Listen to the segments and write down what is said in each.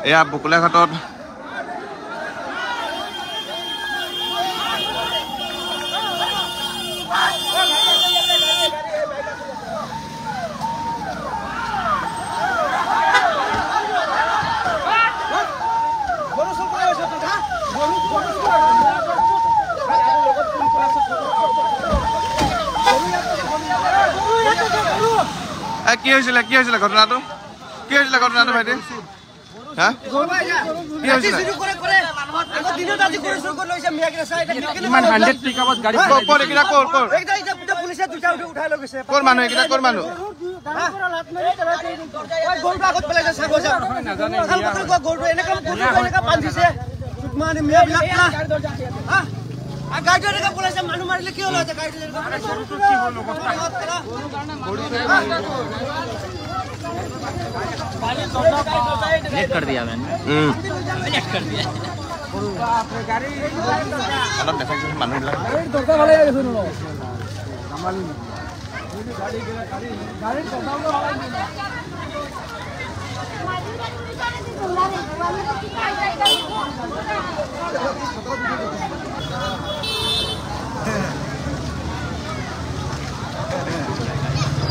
এয়া বকুলাঘাটত কি হৈছিলে ঘটনাটো ভাইটি হা কি হৈছিলে ইমান 100 পিকআপত গাড়ী ক'ৰ একিটা ক'ৰ পুলিচে দুটা উঠাই লৈ গৈছে ক'ৰ মানুহ একিটা ক'ৰ মানুহ গৰুটো আগত পেলাইছে চাব যা নাজানে গৰুটো এনেকা বান্ধিছে মানে মিয়াবিলাক হা গাড়ীটো এনেকা পুলিচে মানুহ মাৰিলে কি হ'ল আছে গাড়ীটো গৰুটো কি হ'ল অৱস্থা नेट कर दिया मैंने नेट कर दिया गाड़ी अलग देखा कि मानव लगा दरकार वाले आए सुनो कमाली गाड़ी दरकार वाला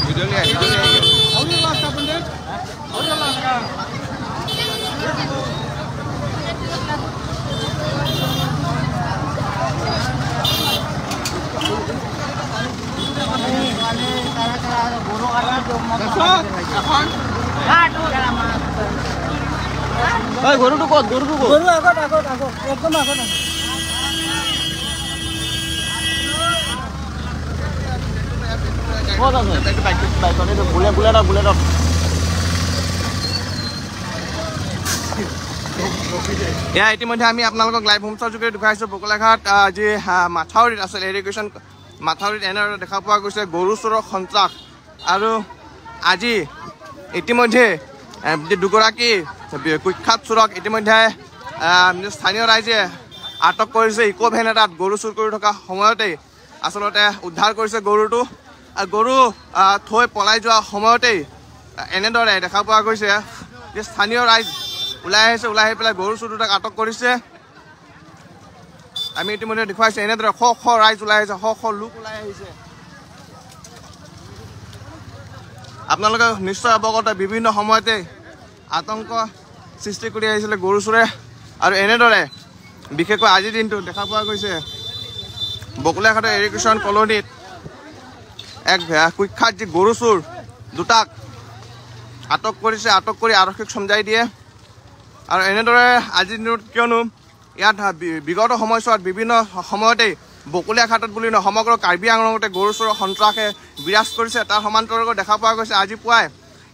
वीडियो ले और लास्ट अपन देख और लास्ट का গরুটো কত গরু আগত একদম আগত কত আছে বাইক বুলেট এয়া ইতিমধ্যে আমি আপোনালোকক লাইভ হোমছৰ যোগেদি দেখুৱাইছোঁ বকুলাঘাট যি মাথাউৰিত আছিল ইৰিগেশ্যন মাথাউৰিত এনেদৰে দেখা পোৱা গৈছে গৰু চোৰৰ সন্ত্ৰাস আৰু আজি ইতিমধ্যে দুগৰাকী কুখ্যাত চোৰক ইতিমধ্যে স্থানীয় ৰাইজে আটক কৰিছে ইকো ভেন এটাত গৰু চুৰ কৰি থকা সময়তেই আচলতে উদ্ধাৰ কৰিছে গৰুটো গৰু থৈ পলাই যোৱা সময়তেই এনেদৰে দেখা পোৱা গৈছে যে স্থানীয় ৰাইজ ওলাই আহি পেলাই গৰু চুৰ দুটাক আটক কৰিছে আমি ইতিমধ্যে দেখুৱাইছোঁ এনেদৰে শ ৰাইজ ওলাই আহিছে শ লোক ওলাই আহিছে আপোনালোকে নিশ্চয় অৱগত বিভিন্ন সময়তে আতংক সৃষ্টি কৰি আহিছিলে গৰু চোৰে আৰু এনেদৰে বিশেষকৈ আজিৰ দিনটো দেখা পোৱা গৈছে বকুলাঘাটৰ ইৰিগেশ্যন কলনীত এক কুখ্যাত যি গৰু চোৰ দুটাক আটক কৰি আৰক্ষীক চমজাই দিয়ে আৰু এনেদৰে আজিৰ দিনত কিয়নো ইয়াত বিগত সময়ছোৱাত বিভিন্ন সময়তেই বকুলাঘাটত বুলি নহয় সমগ্ৰ কাৰ্বি আংলঙতে গৰু চোৰৰ সন্ত্ৰাসে বিৰাজ কৰিছে তাৰ সমান্তৰালকৈ দেখা পোৱা গৈছে আজি পুৱাই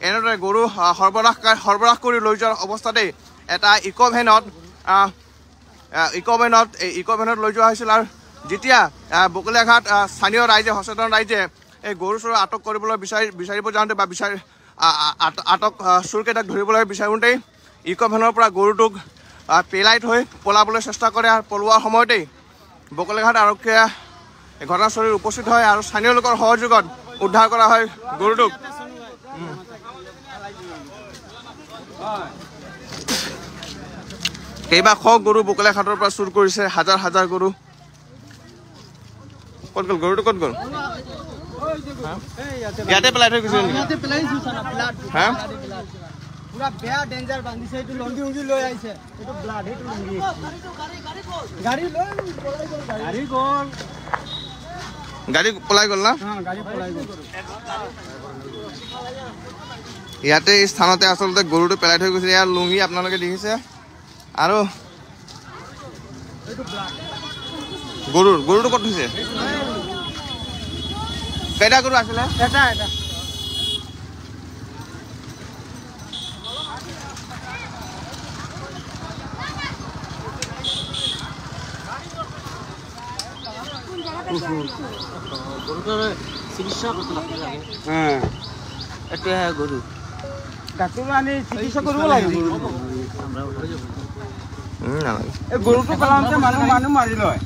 এনেদৰে গৰু সৰবৰাহ কৰি লৈ যোৱাৰ অৱস্থাতেই এটা ইকো ভেনত লৈ যোৱা হৈছিল আৰু যেতিয়া বকুলাঘাট স্থানীয় ৰাইজে সচেতন ৰাইজে এই গৰু চোৰ আটক কৰিবলৈ বিচাৰিব যাওঁতে বা আটক চোৰকেইটাক ধৰিবলৈ বিচাৰোঁতেই ইকো ভেনৰ পৰা গৰুটোক পেলাই থৈ পলাবলৈ চেষ্টা কৰে আৰু পলোৱাৰ সময়তেই বকুলাঘাট আৰক্ষীয়ে ঘটনাস্থলীত উপস্থিত হয় আৰু স্থানীয় লোকৰ সহযোগত উদ্ধাৰ কৰা হয় গৰুটোক কেইবাশ গৰু বকুলাঘাটৰ পৰা চুৰ কৰিছে হাজাৰ গৰু ক'ত গ'ল গৰুটো ক'ত গ'ল ইয়াতে পেলাই থৈ গৈছে হা পুরা বেয়া ডেঞ্জার বান্ধিছে এটো লঙ্গি লৈ আইছে এটো ব্লাড এটো লঙ্গি গাড়ি পলাই গ'ল না হ্যাঁ গাড়ি পলাই গ'ল ইয়াতে এই স্থানতে আসলতে গৰুটো পেলাই থৈ গৈছে ইয়াৰ লঙ্গি আপোনালোকে দেখিছে আৰু গৰুটো ক'ত থৈছে কেইটা গৰু আছিলে এটা চিকিৎসা কৰিব লাগে এতিয়াহে গৰু ডাক্তৰ আনি চিকিৎসা কৰিব লাগে নালাগে এই গৰুটো পেলাওঁতে মানুহ মাৰি লয়